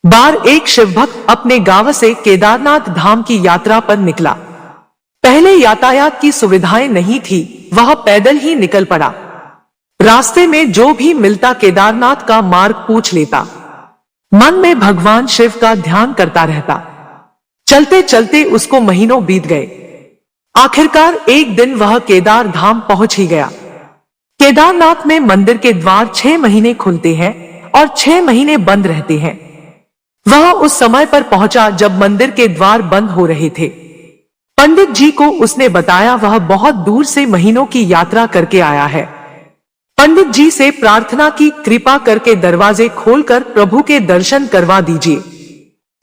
बार एक शिवभक्त अपने गांव से केदारनाथ धाम की यात्रा पर निकला। पहले यातायात की सुविधाएं नहीं थी, वह पैदल ही निकल पड़ा। रास्ते में जो भी मिलता केदारनाथ का मार्ग पूछ लेता। मन में भगवान शिव का ध्यान करता रहता। चलते चलते उसको महीनों बीत गए। आखिरकार एक दिन वह केदार धाम पहुंच ही गया। केदारनाथ में मंदिर के द्वार 6 महीने खुलते हैं और 6 महीने बंद रहते हैं। वह उस समय पर पहुंचा जब मंदिर के द्वार बंद हो रहे थे। पंडित जी को उसने बताया वह बहुत दूर से महीनों की यात्रा करके आया है। पंडित जी से प्रार्थना की, कृपा करके दरवाजे खोलकर प्रभु के दर्शन करवा दीजिए।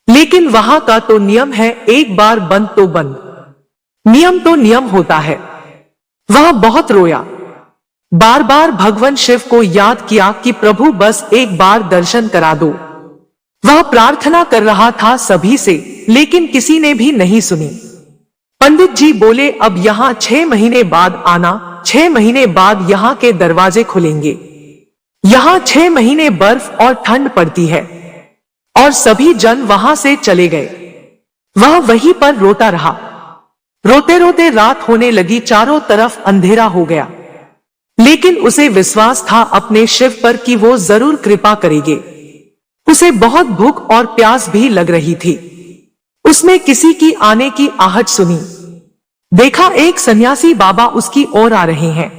लेकिन वहां का तो नियम है, एक बार बंद तो बंद, नियम तो नियम होता है। वह बहुत रोया, बार बार भगवान शिव को याद किया कि प्रभु बस एक बार दर्शन करा दो। वह प्रार्थना कर रहा था सभी से, लेकिन किसी ने भी नहीं सुनी। पंडित जी बोले, अब यहाँ 6 महीने बाद आना, 6 महीने बाद यहाँ के दरवाजे खुलेंगे। यहाँ 6 महीने बर्फ और ठंड पड़ती है। और सभी जन वहां से चले गए। वह वहीं पर रोता रहा। रोते रोते रात होने लगी, चारों तरफ अंधेरा हो गया। लेकिन उसे विश्वास था अपने शिव पर कि वो जरूर कृपा करेंगे। उसे बहुत भूख और प्यास भी लग रही थी। उसने किसी की आने की आहट सुनी। देखा एक सन्यासी बाबा उसकी ओर आ रहे हैं।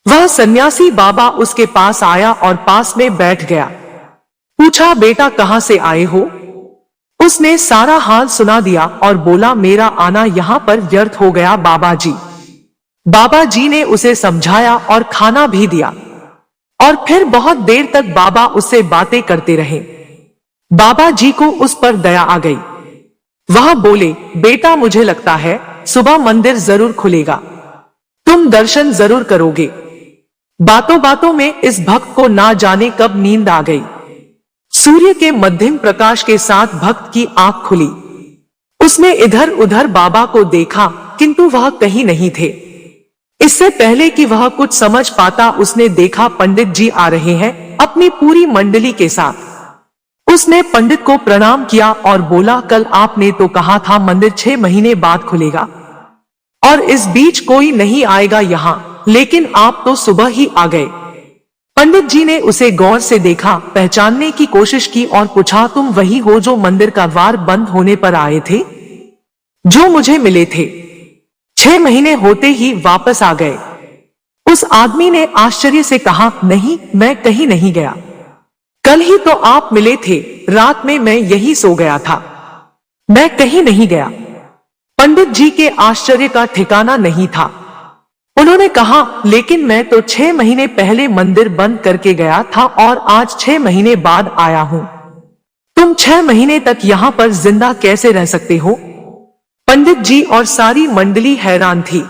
वह सन्यासी बाबा उसके पास आया और पास में बैठ गया। पूछा, बेटा कहां से आए हो? उसने सारा हाल सुना दिया और बोला, मेरा आना यहाँ पर व्यर्थ हो गया बाबा जी। बाबा जी ने उसे समझाया और खाना भी दिया। और फिर बहुत देर तक बाबा उससे बातें करते रहे। बाबा जी को उस पर दया आ गई। वह बोले, बेटा मुझे लगता है सुबह मंदिर जरूर खुलेगा, तुम दर्शन जरूर करोगे। बातों बातों में इस भक्त को ना जाने कब नींद आ गई। सूर्य के मध्यम प्रकाश के साथ भक्त की आंख खुली। उसने इधर उधर बाबा को देखा, किंतु वह कहीं नहीं थे। इससे पहले कि वह कुछ समझ पाता, उसने देखा पंडित जी आ रहे हैं अपनी पूरी मंडली के साथ। उसने पंडित को प्रणाम किया और बोला, कल आपने तो कहा था मंदिर 6 महीने बाद खुलेगा और इस बीच कोई नहीं आएगा यहाँ, लेकिन आप तो सुबह ही आ गए। पंडित जी ने उसे गौर से देखा, पहचानने की कोशिश की और पूछा, तुम वही हो जो मंदिर का द्वार बंद होने पर आए थे, जो मुझे मिले थे? 6 महीने होते ही वापस आ गए। उस आदमी ने आश्चर्य से कहा, नहीं, मैं कहीं नहीं गया। कल ही तो आप मिले थे, रात में मैं यही सो गया था, मैं कहीं नहीं गया। पंडित जी के आश्चर्य का ठिकाना नहीं था। उन्होंने कहा, लेकिन मैं तो 6 महीने पहले मंदिर बंद करके गया था और आज 6 महीने बाद आया हूं। तुम 6 महीने तक यहाँ पर जिंदा कैसे रह सकते हो? पंडित जी और सारी मंडली हैरान थी।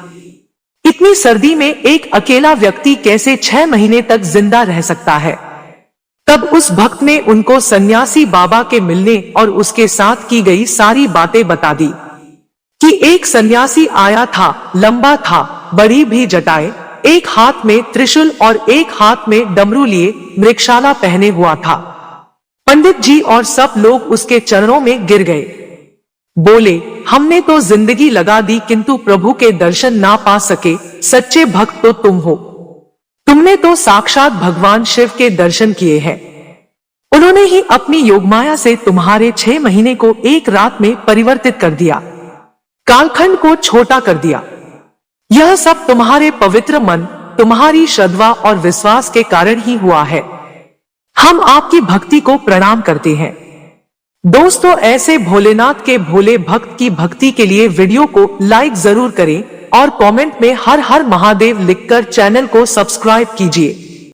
इतनी सर्दी में एक अकेला व्यक्ति कैसे 6 महीने तक जिंदा रह सकता है? तब उस भक्त ने उनको सन्यासी बाबा के मिलने और उसके साथ की गई सारी बातें बता दी कि एक सन्यासी आया था, लंबा था, बड़ी भी जटाएं, एक हाथ में त्रिशूल और एक हाथ में डमरू लिए, मृगशाला पहने हुआ था। पंडित जी और सब लोग उसके चरणों में गिर गए। बोले, हमने तो जिंदगी लगा दी किंतु प्रभु के दर्शन ना पा सके, सच्चे भक्त तो तुम हो। तुमने तो साक्षात भगवान शिव के दर्शन किए हैं। उन्होंने ही अपनी योगमाया से तुम्हारे 6 महीने को एक रात में परिवर्तित कर दिया, कालखंड को छोटा कर दिया। यह सब तुम्हारे पवित्र मन, तुम्हारी श्रद्धा और विश्वास के कारण ही हुआ है। हम आपकी भक्ति को प्रणाम करते हैं। दोस्तों, ऐसे भोलेनाथ के भोले भक्त की भक्ति के लिए वीडियो को लाइक जरूर करें और कमेंट में हर हर महादेव लिखकर चैनल को सब्सक्राइब कीजिए।